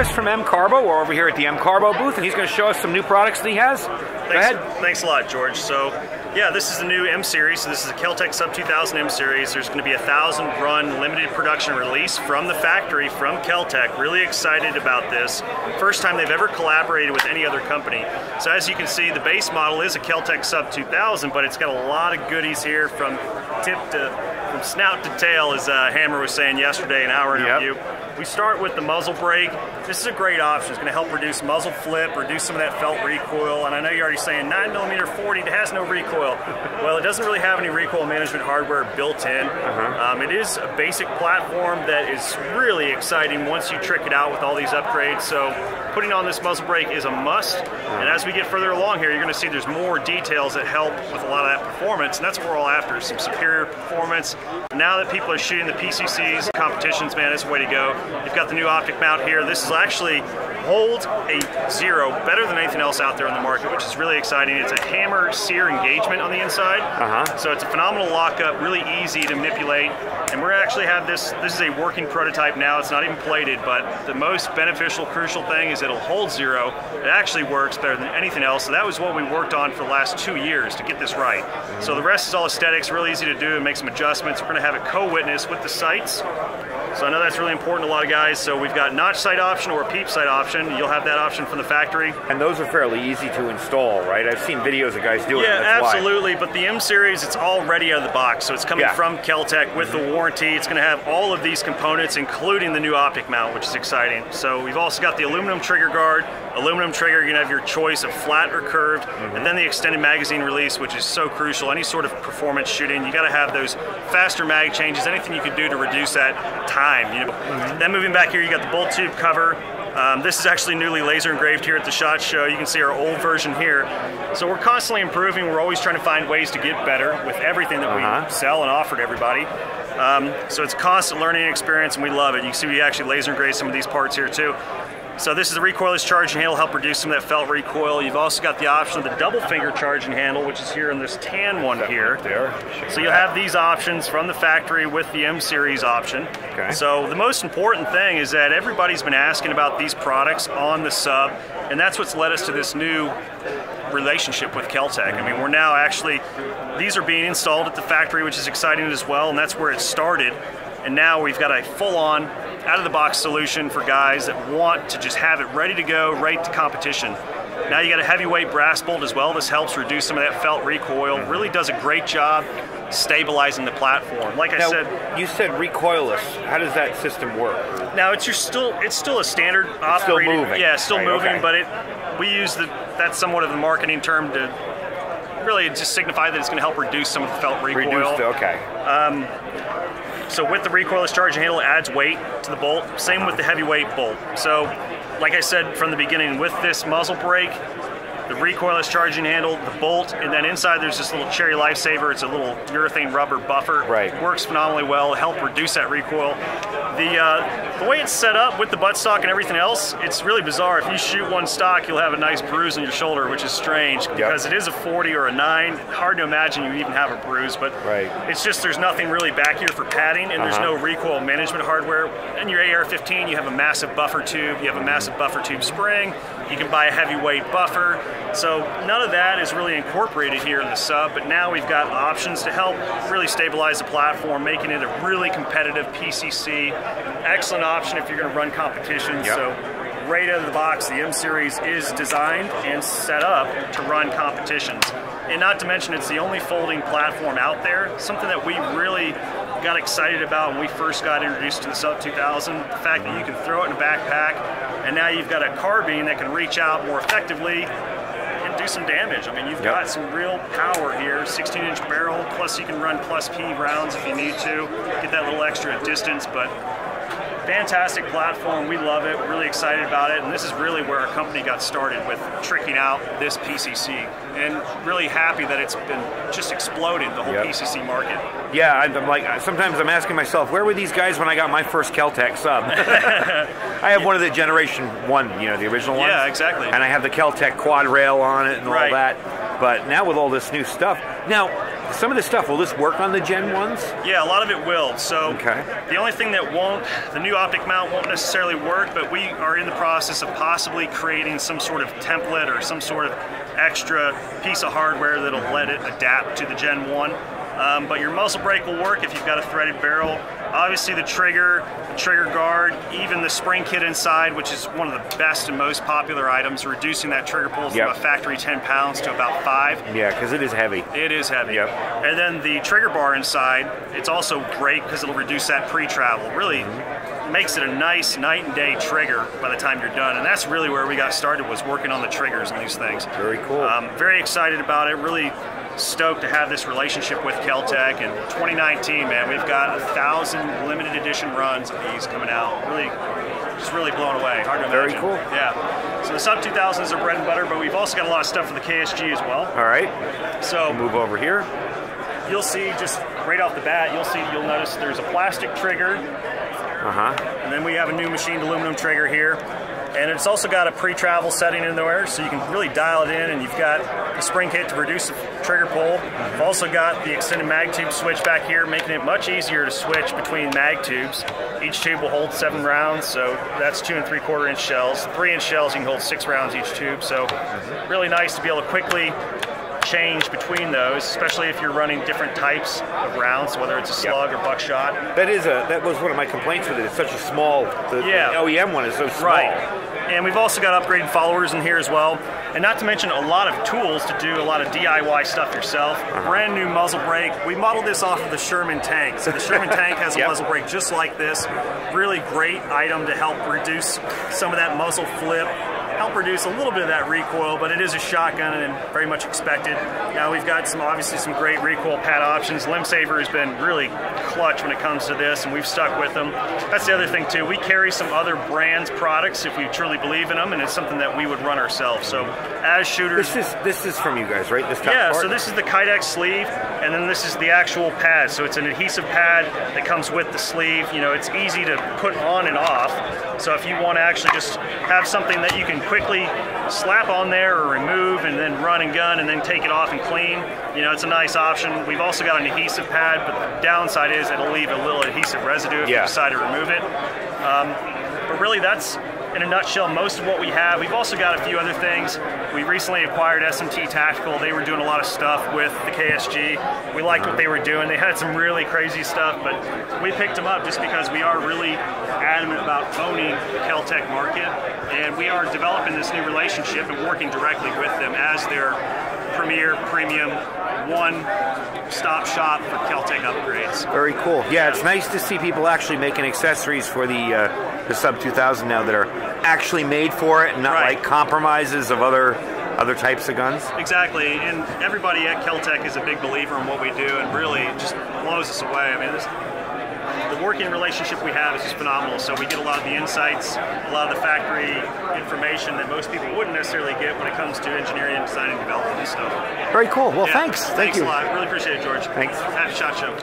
Chris from MCARBO. We're over here at the MCARBO booth, and he's going to show us some new products that he has. Go ahead. Thanks a lot, George. So, yeah, this is the new M Series. So this is a KelTec Sub 2000 M Series. There's going to be a 1,000 run limited production release from the factory from KelTec. Really excited about this. First time they've ever collaborated with any other company. So as you can see, the base model is a KelTec Sub 2000, but it's got a lot of goodies here from snout to tail, as Hammer was saying yesterday in our interview. We start with the muzzle brake. This is a great option. It's going to help reduce muzzle flip, reduce some of that felt recoil. And I know you're already saying 9mm 40, it has no recoil. Well, it doesn't really have any recoil management hardware built in. It is a basic platform that is really exciting once you trick it out with all these upgrades. So putting on this muzzle brake is a must. And as we get further along here, you're going to see there's more details that help with a lot of that performance. And that's what we're all after, some superior performance. Now that people are shooting the PCCs, competitions, man, it's the way to go. You've got the new optic mount here. This is actually holds a 0 better than anything else out there on the market, which is really exciting. It's a hammer sear engagement on the inside. So it's a phenomenal lockup, really easy to manipulate. And we're actually have this is a working prototype now. It's not even plated, but the most beneficial, crucial thing is it'll hold 0. It actually works better than anything else. So that was what we worked on for the last 2 years to get this right. So the rest is all aesthetics, really easy to do and make some adjustments. We're going to have it co-witness with the sights. So I know that's really important to a lot of guys. So we've got notch sight option or a peep sight option. You'll have that option from the factory. And those are fairly easy to install, right? I've seen videos of guys doing it. Yeah, absolutely. But the M Series, it's all ready out of the box. So it's coming from KelTec with the warranty. It's going to have all of these components, including the new optic mount, which is exciting. So we've also got the aluminum trigger guard. Aluminum trigger, you're going to have your choice of flat or curved. And then the extended magazine release, which is so crucial. Any sort of performance shooting, you got to have those faster mag changes, anything you can do to reduce that time. Then moving back here, you got the bolt tube cover. This is actually newly laser engraved here at the SHOT Show. You can see our old version here. So we're constantly improving. We're always trying to find ways to get better with everything that we sell and offer to everybody. So it's a constant learning experience, and we love it. You can see we actually laser engrave some of these parts here too. So this is the recoilless charging handle, help reduce some of that felt recoil. You've also got the option of the double finger charging handle, which is here in this tan one here. So you'll have these options from the factory with the M Series option. So the most important thing is that everybody's been asking about these products on the sub, and that's what's led us to this new relationship with KelTec. I mean, we're now actually, these are being installed at the factory, which is exciting as well, and that's where it started. And now we've got a full-on, out-of-the-box solution for guys that want to just have it ready to go right to competition. Now you got a heavyweight brass bolt as well. This helps reduce some of that felt recoil. Really does a great job stabilizing the platform. Like I said, you said recoilless. How does that system work? Now it's still a standard operating. Still moving. Yeah, still moving, but we use that's somewhat of the marketing term to really just signify that it's going to help reduce some of the felt recoil. So with the recoilless charging handle, it adds weight to the bolt. Same with the heavyweight bolt. So, like I said from the beginning, with this muzzle brake, the recoilless charging handle, the bolt, and then inside there's this little Cherry Lifesaver. It's a little urethane rubber buffer. Works phenomenally well, help reduce that recoil. The way it's set up with the buttstock and everything else, it's really bizarre. If you shoot one stock, you'll have a nice bruise on your shoulder, which is strange because it is a 40 or a 9. Hard to imagine you even have a bruise, but it's just there's nothing really back here for padding, and there's no recoil management hardware. In your AR-15, you have a massive buffer tube. You have a massive buffer tube spring. You can buy a heavyweight buffer. So none of that is really incorporated here in the sub, but now we've got options to help really stabilize the platform, making it a really competitive PCC. Excellent option if you're going to run competitions. So right out of the box, the M Series is designed and set up to run competitions. And not to mention, it's the only folding platform out there, something that we really got excited about when we first got introduced to the Sub 2000. The fact that you can throw it in a backpack, and now you've got a carbine that can reach out more effectively and do some damage. I mean, you've got some real power here, 16-inch barrel, plus you can run plus P rounds if you need to, get that little extra distance, but fantastic platform. We love it. We're really excited about it. And this is really where our company got started with tricking out this PCC. And really happy that it's been just exploded, the whole PCC market. Yeah, I'm like, sometimes I'm asking myself, where were these guys when I got my first KelTec sub? I have one of the Generation 1, you know, the original ones. Yeah, exactly. And I have the KelTec quad rail on it and all that. But now with all this new stuff, now, some of this stuff, will this work on the Gen 1s? Yeah, a lot of it will. So okay. The only thing that won't, the new optic mount won't necessarily work, but we are in the process of possibly creating some sort of template or some sort of extra piece of hardware that'll let it adapt to the Gen 1. But your muzzle brake will work if you've got a threaded barrel. Obviously the trigger guard, even the spring kit inside, which is one of the best and most popular items, reducing that trigger pull from a factory 10 pounds to about 5. Yeah, because it is heavy. It is heavy. Yep. And then the trigger bar inside, it's also great because it'll reduce that pre-travel. Really makes it a nice night and day trigger by the time you're done. And that's really where we got started, was working on the triggers and these things. Very cool. Very excited about it. Really stoked to have this relationship with KelTec. And 2019, man, we've got 1,000 limited edition runs of these coming out. Really, just really blown away. Hard to imagine. Very cool. Yeah. So the sub 2000s are bread and butter, but we've also got a lot of stuff for the KSG as well. All right. So we'll move over here. You'll see just right off the bat, you'll notice there's a plastic trigger. And then we have a new machined aluminum trigger here. And it's also got a pre-travel setting in there, so you can really dial it in, and you've got the spring kit to reduce the trigger pull. You've also got the extended mag tube switch back here, making it much easier to switch between mag tubes. Each tube will hold 7 rounds, so that's 2 3/4 inch shells. 3-inch shells, you can hold 6 rounds each tube, so really nice to be able to quickly change between those, especially if you're running different types of rounds, whether it's a slug or buckshot. That was one of my complaints with it. It's such a small, the OEM one is so small. Right. And we've also got upgraded followers in here as well. And not to mention a lot of tools to do a lot of DIY stuff yourself. Brand new muzzle brake. We modeled this off of the Sherman tank. So the Sherman tank has a muzzle brake just like this. Really great item to help reduce some of that muzzle flip, help reduce a little bit of that recoil, but it is a shotgun and very much expected. Now we've got obviously some great recoil pad options. Limb Saver has been really clutch when it comes to this, and we've stuck with them. That's the other thing too. We carry some other brands' products if we truly believe in them, and it's something that we would run ourselves. So as shooters, this is from you guys, right? This top part? So this is the Kydex sleeve, and then this is the actual pad. So it's an adhesive pad that comes with the sleeve. You know, it's easy to put on and off. So if you want to actually just have something that you can quickly slap on there or remove and then run and gun and then take it off and clean, you know, it's a nice option. We've also got an adhesive pad, but the downside is it'll leave a little adhesive residue if you decide to remove it. But really, that's in a nutshell most of what we have. We've also got a few other things. We recently acquired Smt Tactical. They were doing a lot of stuff with the KSG. We liked what they were doing. They had some really crazy stuff, but we picked them up just because we are really adamant about owning the KelTec market, and we are developing this new relationship and working directly with them as their premier, premium, one-stop shop for KelTec upgrades. Very cool. Yeah, it's nice to see people actually making accessories for the Sub 2000 now that are actually made for it, and not like compromises of other types of guns. Exactly, and everybody at KelTec is a big believer in what we do, and really just blows us away. I mean, the working relationship we have is just phenomenal. So we get a lot of the insights, a lot of the factory information that most people wouldn't necessarily get when it comes to engineering and design and development and stuff. Very cool. Well, thanks. Thanks a lot. Really appreciate it, George. Thanks. Happy SHOT Show.